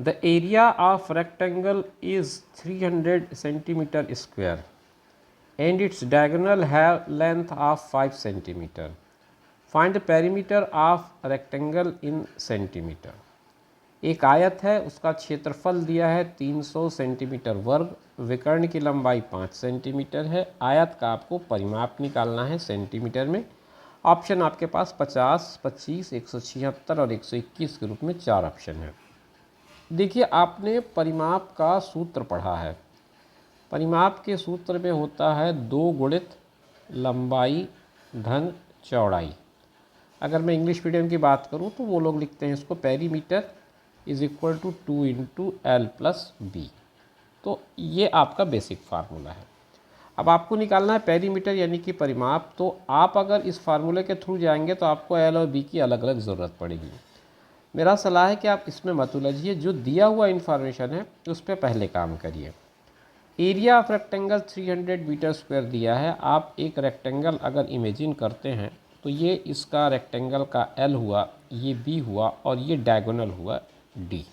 The area of rectangle is 300 centimetre square and its diagonal have length of 5 centimeter. Find the perimeter of rectangle in centimeter. एक आयत है, उसका क्षेत्रफल दिया है 300 सेंटीमीटर वर्ग, विकर्ण की लंबाई 5 सेंटीमीटर है। आयत का आपको परिमाप निकालना है सेंटीमीटर में। ऑप्शन आपके पास 50, 25, 176 और 121 के रूप में 4 ऑप्शन है। देखिए, आपने परिमाप का सूत्र पढ़ा है। परिमाप के सूत्र में होता है 2 गुणित लंबाई धन चौड़ाई। अगर मैं इंग्लिश मीडियम की बात करूं तो वो लोग लिखते हैं इसको perimeter is equal to 2 into L plus B. तो ये आपका बेसिक फार्मूला है। अब आपको निकालना है पेरीमीटर यानी कि परिमाप। तो आप अगर इस फार्मूले के थ्रू जाएंगे तो आपको एल और बी की अलग अलग ज़रूरत पड़ेगी। मेरा सलाह है कि आप इसमें मत उलझिए, जो दिया हुआ इन्फॉर्मेशन है उस पर पहले काम करिए। Area of rectangle 300 metre square दिया है। आप एक रेक्टेंगल अगर इमेजिन करते हैं तो ये इसका रेक्टेंगल का एल हुआ, ये बी हुआ और ये डायगोनल हुआ डी।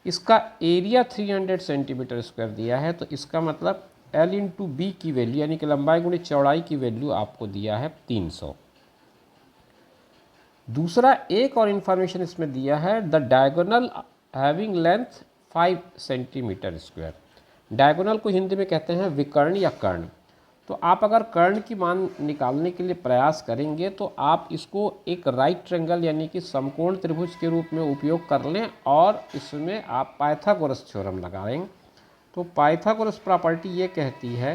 इसका एरिया 300 सेंटीमीटर स्क्वायर दिया है, तो इसका मतलब एल इंटू बी की वैल्यू यानी कि लंबाई गुणित चौड़ाई की वैल्यू आपको दिया है 300। दूसरा एक और इन्फॉर्मेशन इसमें दिया है, the diagonal having length 5 centimetre square. Diagonal को हिंदी में कहते हैं विकर्ण या कर्ण। तो आप अगर कर्ण की मान निकालने के लिए प्रयास करेंगे तो आप इसको एक राइट ट्रायंगल यानी कि समकोण त्रिभुज के रूप में उपयोग कर लें और इसमें आप पाइथागोरस थ्योरम लगाएं। तो पाइथागोरस प्रॉपर्टी ये कहती है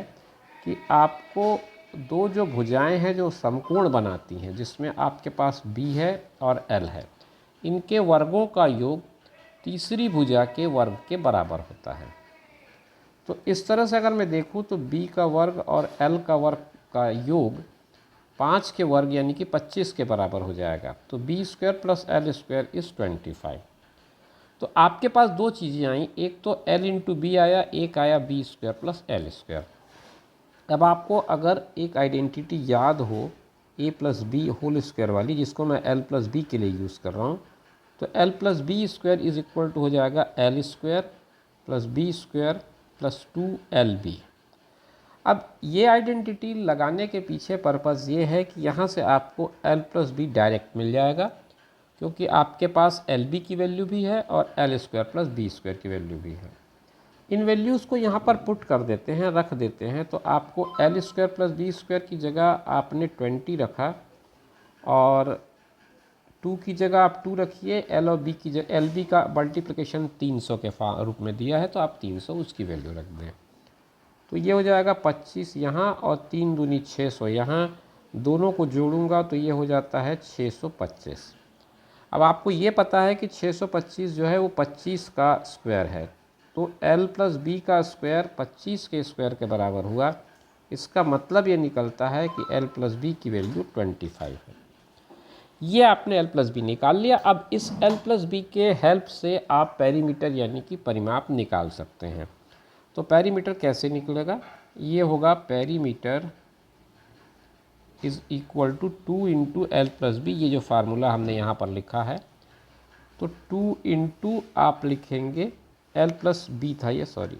कि आपको दो जो भुजाएं हैं जो समकोण बनाती हैं, जिसमें आपके पास बी है और एल है, इनके वर्गों का योग तीसरी भुजा के वर्ग के बराबर होता है। तो इस तरह से अगर मैं देखूं तो b का वर्ग और l का वर्ग का योग 5 के वर्ग यानी कि 25 के बराबर हो जाएगा। तो b square plus L square is 25। तो आपके पास दो चीज़ें आई, एक तो l इंटू बी आया, एक आया b square plus L square. अब आपको अगर एक आइडेंटिटी याद हो a plus B whole square वाली, जिसको मैं l प्लस बी के लिए यूज़ कर रहा हूँ, तो l plus B square is equal to हो जाएगा L square plus B square plus 2LB। अब ये आइडेंटिटी लगाने के पीछे पर्पज़ ये है कि यहाँ से आपको l प्लस बी डायरेक्ट मिल जाएगा, क्योंकि आपके पास LB की वैल्यू भी है और L square plus B square की वैल्यू भी है। इन वैल्यूज़ को यहाँ पर पुट कर देते हैं, रख देते हैं, तो आपको L square plus B square की जगह आपने 20 रखा और 2 की जगह आप 2 रखिए। एल और बी की जगह एल बी का मल्टीप्लिकेशन 300 के रूप में दिया है, तो आप 300 उसकी वैल्यू रख दें। तो ये हो जाएगा 25 यहाँ और 3 दूनी 600 यहाँ, दोनों को जोड़ूंगा तो ये हो जाता है 625। अब आपको ये पता है कि 625 जो है वो 25 का स्क्वायर है, तो एल प्लस बी का स्क्वायर 25 के स्क्वायर के बराबर हुआ। इसका मतलब ये निकलता है कि एल प्लस बी की वैल्यू 25 है। ये आपने l प्लस बी निकाल लिया। अब इस l प्लस बी के हेल्प से आप पेरीमीटर यानी कि परिमाप निकाल सकते हैं। तो पेरीमीटर कैसे निकलेगा? ये होगा perimeter is equal to 2 into L plus B. ये जो फार्मूला हमने यहाँ पर लिखा है, तो 2 इंटू आप लिखेंगे l प्लस बी था ये, सॉरी,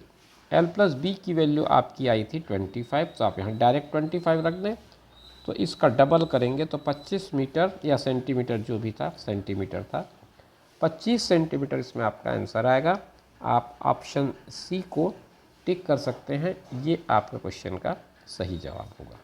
l प्लस बी की वैल्यू आपकी आई थी 25, तो आप यहाँ डायरेक्ट 25 रख दें। तो इसका डबल करेंगे तो 25 मीटर या सेंटीमीटर, जो भी था, सेंटीमीटर था, 25 सेंटीमीटर इसमें आपका आंसर आएगा। आप ऑप्शन सी को टिक कर सकते हैं, ये आपका क्वेश्चन का सही जवाब होगा।